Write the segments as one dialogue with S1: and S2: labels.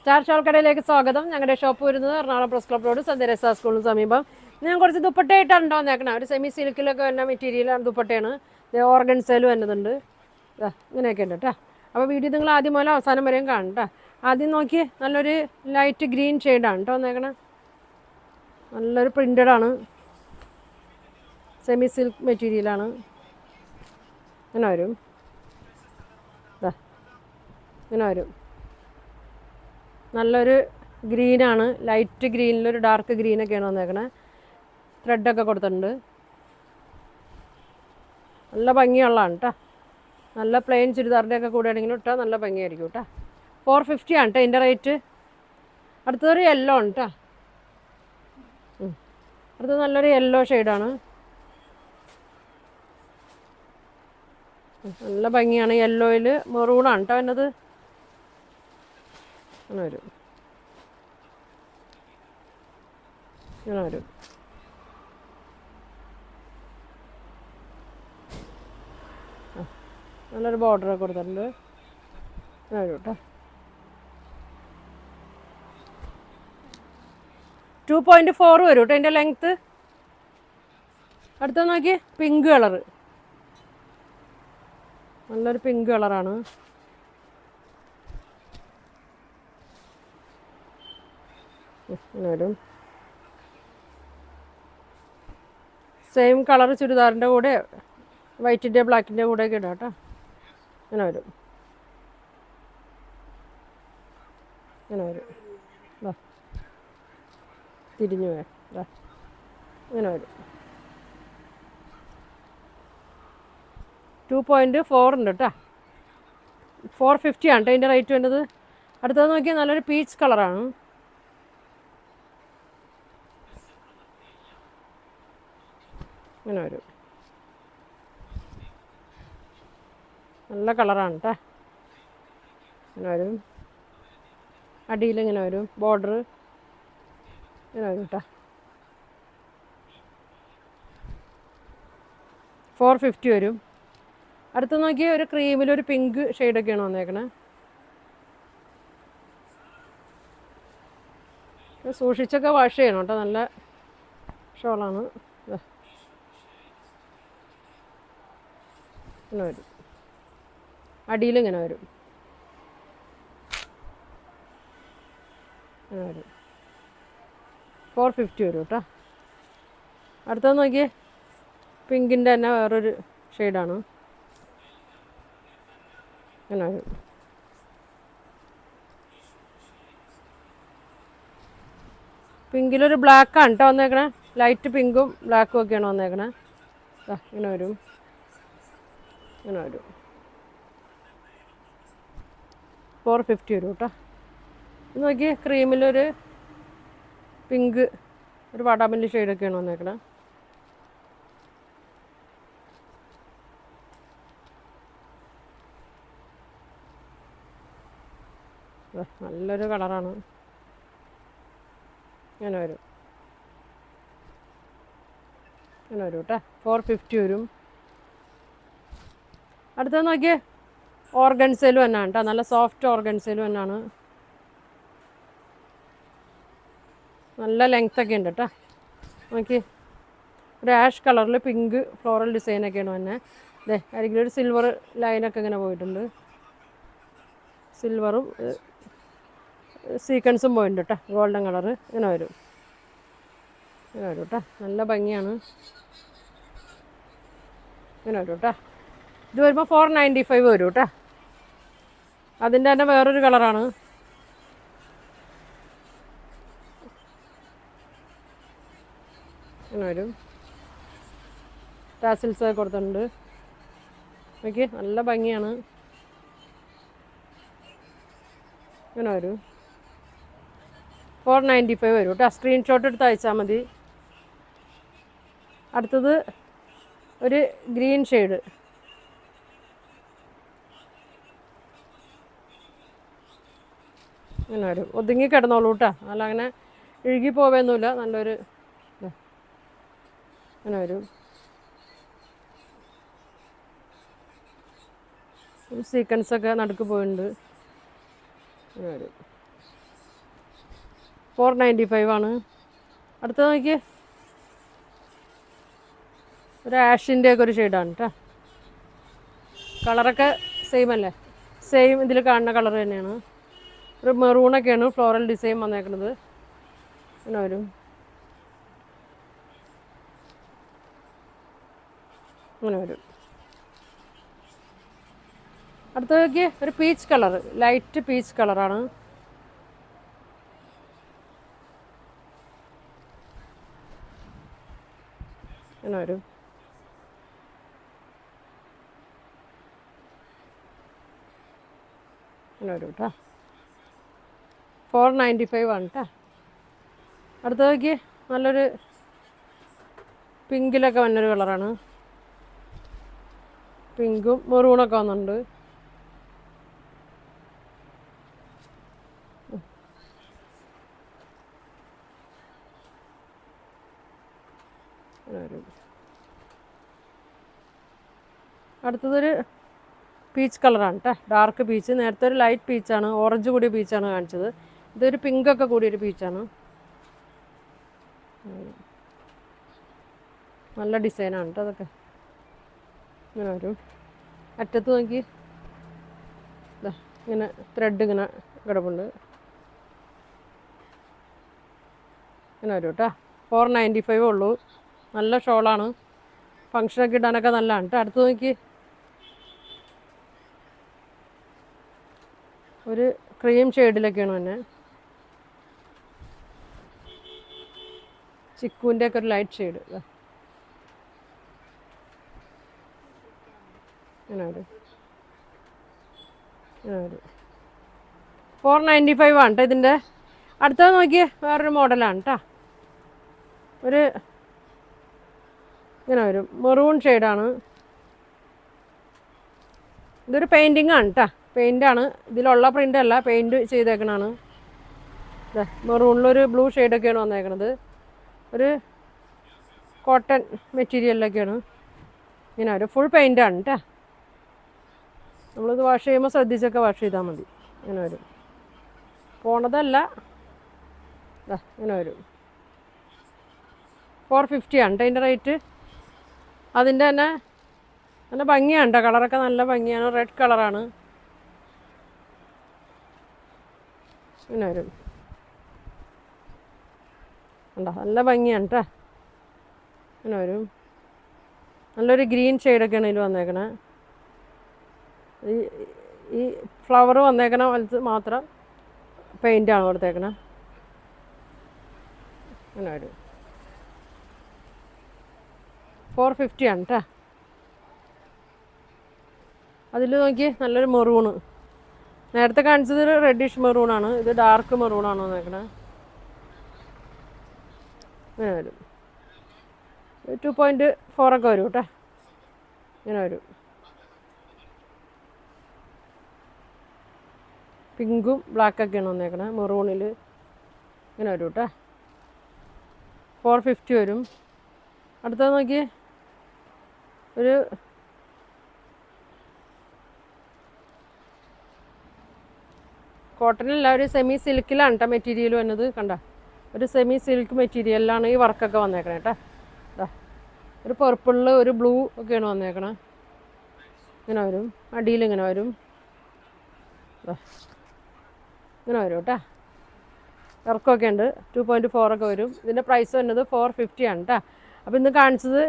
S1: Star shawl കടയിലേക്ക് സ്വാഗതം. ഞങ്ങളുടെ ഷോപ്പ് വരുന്നത് എറണാകുളം പ്രസ് ക്ലബ് റോഡ് സന്ധ്യരസ സ്കൂളിന് സമീപം. ഞാൻ കുറച്ച് ദുപ്പട്ടയായിട്ടാണ് വന്നേക്കണം. ഒരു സെമി സിൽക്കിലൊക്കെ വരുന്ന മെറ്റീരിയലാണ് ദുപ്പട്ടയാണ്. ഓർഗൻസയിലും വരുന്നുണ്ട്. ഇങ്ങനെയൊക്കെ ഉണ്ട് കേട്ടോ. അപ്പോൾ വീഡിയോ നിങ്ങൾ ആദ്യം മുതൽ അവസാനം വരെയും കാണും കേട്ടോ. ആദ്യം നോക്കി നല്ലൊരു ലൈറ്റ് ഗ്രീൻ ഷെയ്ഡാണ് കേട്ടോ വന്നേക്കണം. നല്ലൊരു പ്രിൻ്റഡാണ്, സെമി സിൽക്ക് മെറ്റീരിയലാണ്. ഇങ്ങനെ വരും, ഇങ്ങനെ വരും. നല്ലൊരു ഗ്രീനാണ്, ലൈറ്റ് ഗ്രീനിലൊരു ഡാർക്ക് ഗ്രീനൊക്കെയാണ് വന്നേക്കണേ. ത്രെഡൊക്കെ കൊടുത്തിട്ടുണ്ട്. നല്ല ഭംഗിയുള്ളതാണ് കേട്ടോ. നല്ല പ്ലെയിൻ ചുരിദാറിൻ്റെ ഒക്കെ കൂടെ ആണെങ്കിലും ഇട്ടാൽ നല്ല ഭംഗിയായിരിക്കും കേട്ടോ. 450 ആണ് കേട്ടോ ഇതിൻ്റെ റേറ്റ്. അടുത്തൊരു യെല്ലോ ആണ് കേട്ടോ. അടുത്തത് നല്ലൊരു യെല്ലോ ഷെയ്ഡാണ്. നല്ല ഭംഗിയാണ്. യെല്ലോയിൽ മെറൂണാണ് കേട്ടോ എന്നത്. അങ്ങനെ വരും, ഇങ്ങനെ വരും. നല്ലൊരു ബോർഡറൊക്കെ കൊടുത്തിട്ടുണ്ട്. അങ്ങനെ വരും കേട്ടോ. 2.4 വരും കേട്ടോ ഇതിൻ്റെ ലെങ്ത്ത്. അടുത്ത നോക്കി പിങ്ക് കളറ്, നല്ലൊരു പിങ്ക് കളറാണ്. വരും സെയിം കളർ ചുരിദാറിൻ്റെ കൂടെ വൈറ്റിൻ്റെ ബ്ലാക്കിൻ്റെ കൂടെയൊക്കെ ഇടാം കേട്ടോ. ഇങ്ങനെ വരും, ഇങ്ങനെ വരും. തിരിഞ്ഞു ഇങ്ങനെ വരും. 2.4 ഉണ്ട് കേട്ടോ. 450 ആണ് കേട്ടോ ഇതിൻ്റെ റേറ്റ് വരുന്നത്. അടുത്തത് നോക്കിയാൽ നല്ലൊരു പീച്ച് കളറാണ്. ഇങ്ങനെ വരും, നല്ല കളറാണ് കേട്ടോ. ഇങ്ങനെ വരും. അടിയിലിങ്ങനെ വരും ബോർഡർ. ഇങ്ങനെ വരും കേട്ടോ. 450 വരും. അടുത്ത് നോക്കിയാൽ ഒരു ക്രീമിലൊരു പിങ്ക് ഷെയ്ഡൊക്കെയാണ് വന്നേക്കണേ. സൂക്ഷിച്ചൊക്കെ വാഷ് ചെയ്യണം കേട്ടോ. നല്ല ഷോളാണ്. ഇങ്ങനെ വരും. അടിയിലിങ്ങനെ വരും, ഇങ്ങനെ വരും. 450 വരും കേട്ടോ. അടുത്തത് നോക്കിയേ പിങ്കിൻ്റെ തന്നെ വേറൊരു ഷെയ്ഡാണ്. ഇങ്ങനെ വരും. പിങ്കിലൊരു ബ്ലാക്കാണ് കേട്ടോ വന്നേക്കണേ. ലൈറ്റ് പിങ്കും ബ്ലാക്കും ഒക്കെയാണ് വന്നേക്കണേ. ഇങ്ങനെ വരും, ഇങ്ങനെ വരും. 450 വരും കേട്ടോ. ഇത് നോക്കി ക്രീമിലൊരു പിങ്ക്, ഒരു വാടാമല്ലി ഷെയ്ഡൊക്കെയാണ് വന്നേക്കണേ. നല്ലൊരു കളറാണ്. ഇങ്ങനെ വരും, ഇങ്ങനെ വരും കേട്ടോ. 450 വരും. അടുത്തത് നോക്കിയേ ഓർഗൻസയിലും തന്നെയാണ് കേട്ടോ. നല്ല സോഫ്റ്റ് ഓർഗൻസയിലും തന്നെയാണ്. നല്ല ലെങ്ത്തൊക്കെ ഉണ്ട് കേട്ടോ. നോക്കി ഒരു ആഷ് കളറിൽ പിങ്ക് ഫ്ലോറൽ ഡിസൈനൊക്കെയാണ് വന്നെ. ആയിരിക്കും ഒരു സിൽവർ ലൈനൊക്കെ ഇങ്ങനെ പോയിട്ടുണ്ട്. സിൽവറും സീക്വൻസും പോയിട്ടുണ്ട് കേട്ടോ. ഗോൾഡൻ കളറ് ഇങ്ങനെ വരും, ഇങ്ങനെ വരും കേട്ടോ. നല്ല ഭംഗിയാണ്. ഇങ്ങനെ വരും കേട്ടോ. ഇത് വരുമ്പോൾ 495 വരും കേട്ടോ. അതിൻ്റെ തന്നെ വേറൊരു കളറാണ്. ഇങ്ങനെ വരും. ടാസിൽസ് ഒക്കെ കൊടുത്തിട്ടുണ്ട്. ഓക്കെ, നല്ല ഭംഗിയാണ്. ഇങ്ങനെ വരും. 495 വരും കേട്ടോ. സ്ക്രീൻഷോട്ട് എടുത്ത് അയച്ചാൽ മതി. അടുത്തത് ഒരു ഗ്രീൻ ഷെയ്ഡ്. ഇങ്ങനെ വരും. ഒതുങ്ങി കിടന്നോളൂ കേട്ടോ. അല്ല അങ്ങനെ ഇഴുകി പോവുകയൊന്നുമില്ല. നല്ലൊരു ഇങ്ങനെ വരും. സീക്വൻസൊക്കെ നടുക്ക് പോയിട്ടുണ്ട്. ഇങ്ങനെ വരും. 495 ആണ്. അടുത്ത നോക്കി, ഒരു ആഷിൻ്റെ ഒക്കെ ഒരു ഷെയ്ഡാണ് കേട്ടോ. കളറൊക്കെ സെയിം അല്ലേ? സെയിം ഇതിൽ കാണുന്ന കളർ തന്നെയാണ്. ഒരു മെറൂണൊക്കെയാണ് ഫ്ലോറൽ ഡിസൈൻ വന്നേക്കുന്നത്. അങ്ങനെ വരും. അങ്ങനെ വരും. അടുത്തേക്ക് ഒരു പീച്ച് കളർ, ലൈറ്റ് പീച്ച് കളറാണ്. അങ്ങനെ വരും. അങ്ങനെ വരും കേട്ടോ. 495 ആണ് കേട്ടോ. അടുത്തേക്ക് നല്ലൊരു പിങ്കിലൊക്കെ വന്നൊരു കളറാണ്. പിങ്കും മെറൂണൊക്കെ വന്നിട്ടുണ്ട്. അടുത്തതൊരു പീച്ച് കളറാണ് കേട്ടോ, ഡാർക്ക് പീച്ച്. നേരത്തെ ഒരു ലൈറ്റ് പീച്ചാണ്, ഓറഞ്ച് കൂടിയ പീച്ചാണ് കാണിച്ചത്. ഇതൊരു പിങ്കൊക്കെ കൂടിയൊരു പീച്ചാണ്. നല്ല ഡിസൈനാണ് കേട്ടോ അതൊക്കെ. ഇങ്ങനെ വരും. അറ്റത്ത് നോക്കി ഇങ്ങനെ ത്രെഡ് ഇങ്ങനെ കിടപ്പുണ്ട്. ഇങ്ങനെ വരും കേട്ടോ. 495 ഉള്ളൂ. നല്ല ഷോളാണ്, ഫങ്ഷനൊക്കെ ഇടാനൊക്കെ നല്ലതാണ് കേട്ടോ. അടുത്ത് നോക്കി, ഒരു ക്രീം ഷെയ്ഡിലൊക്കെയാണ് തന്നെ. ചിക്കുവിൻ്റെ ഒക്കെ ഒരു ലൈറ്റ് ഷെയ്ഡ്. ഇങ്ങനെ വരും. ഇങ്ങനെ വരും. 495 ആണ് കേട്ടോ ഇതിൻ്റെ. അടുത്തത് നോക്കിയേ, വേറൊരു മോഡലാണ് കേട്ടോ. ഒരു ഇങ്ങനെ വരും, മെറൂൺ ഷെയ്ഡാണ്. ഇതൊരു പെയിൻറ്റിങ് ആണ് കേട്ടോ, പെയിൻ്റാണ്. ഇതിലുള്ള പ്രിൻ്റ് അല്ല, പെയിൻറ്റ് ചെയ്തേക്കണതാണ്. മെറൂണിലൊരു ബ്ലൂ ഷെയ്ഡൊക്കെയാണ് വന്നേക്കണത്. ഒരു കോട്ടൺ മെറ്റീരിയലിലൊക്കെയാണ്. ഇങ്ങനെ വരും. ഫുൾ പെയിൻ്റാണ് കേട്ടോ. നമ്മളിത് വാഷ് ചെയ്യുമ്പോൾ ശ്രദ്ധിച്ചൊക്കെ വാഷ് ചെയ്താൽ മതി. ഇങ്ങനെ വരും. പോണതല്ല. ഇങ്ങനെ വരും. 450 ആണ് കേട്ടോ അതിൻ്റെ റേറ്റ്. അതിൻ്റെ തന്നെ നല്ല ഭംഗിയാണ് കേട്ടോ, കളറൊക്കെ നല്ല ഭംഗിയാണ്. റെഡ് കളറാണ്. ഇങ്ങനെ വരും. ഉണ്ടോ, നല്ല ഭംഗിയാണ് കേട്ടോ. ഇങ്ങനെ വരും. നല്ലൊരു ഗ്രീൻ ഷെയ്ഡൊക്കെയാണ് ഇതിൽ വന്നേക്കണേ. ഈ ഫ്ലവർ വന്നേക്കണ വലുത് മാത്രം പെയിൻ്റാണ് കൊടുത്തേക്കണേ. അങ്ങനെ വരും. 450 ആണ് കേട്ടോ. അതിൽ നോക്കി നല്ലൊരു മെറൂണ്. നേരത്തെ കാണിച്ചത് ഒരു റെഡിഷ് മെറൂണാണ്, ഇത് ഡാർക്ക് മെറൂണാണ് വന്നേക്കണേ. ഇങ്ങനെ വരും. 2.4 ഒക്കെ വരും കേട്ടോ. ഇങ്ങനെ വരും. പിങ്കും ബ്ലാക്കൊക്കെയാണ് വന്നേക്കണേ. മെറൂണിൽ ഇങ്ങനെ വരും കേട്ടോ. 450 വരും. അടുത്തത് നോക്കി, ഒരു കോട്ടണില്ല, ഒരു സെമി സിൽക്കിലാണ് കേട്ടോ മെറ്റീരിയൽ വന്നത്. കണ്ട, ഒരു സെമി സിൽക്ക് മെറ്റീരിയലിലാണ് ഈ വർക്കൊക്കെ വന്നേക്കണേ കേട്ടോ. ഒരു പർപ്പിളിൽ ഒരു ബ്ലൂ ഒക്കെയാണ് വന്നേക്കണേ. ഇങ്ങനെ വരും. അടിയിൽ ഇങ്ങനെ വരും. ഇങ്ങനെ വരും കേട്ടോ. ഇറക്കമൊക്കെ ഉണ്ട്. 2.4 ഒക്കെ വരും. ഇതിൻ്റെ പ്രൈസ് വരുന്നത് 450 ആണ് കേട്ടോ. അപ്പോൾ ഇന്ന് കാണിച്ചത്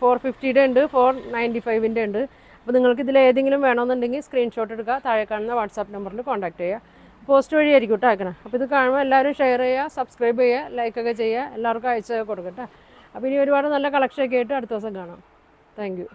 S1: 450യുടെ ഉണ്ട്, 495ൻ്റെ ഉണ്ട്. അപ്പോൾ നിങ്ങൾക്ക് ഇതിൽ ഏതെങ്കിലും വേണമെന്നുണ്ടെങ്കിൽ സ്ക്രീൻഷോട്ട് എടുക്കുക, താഴെ കാണുന്ന വാട്സാപ്പ് നമ്പറിൽ കോൺടാക്ട് ചെയ്യുക. പോസ്റ്റ് വഴി ആയിരിക്കും കേട്ടോ അയക്കണം. അപ്പോൾ ഇത് കാണുമ്പോൾ എല്ലാവരും ഷെയർ ചെയ്യുക, സബ്സ്ക്രൈബ് ചെയ്യുക, ലൈക്കൊക്കെ ചെയ്യുക, എല്ലാവർക്കും അയച്ച് കൊടുക്കട്ടെ. അപ്പോൾ ഇനി ഒരുപാട് നല്ല കളക്ഷനൊക്കെ ആയിട്ട് അടുത്ത ദിവസം കാണാം. Thank you.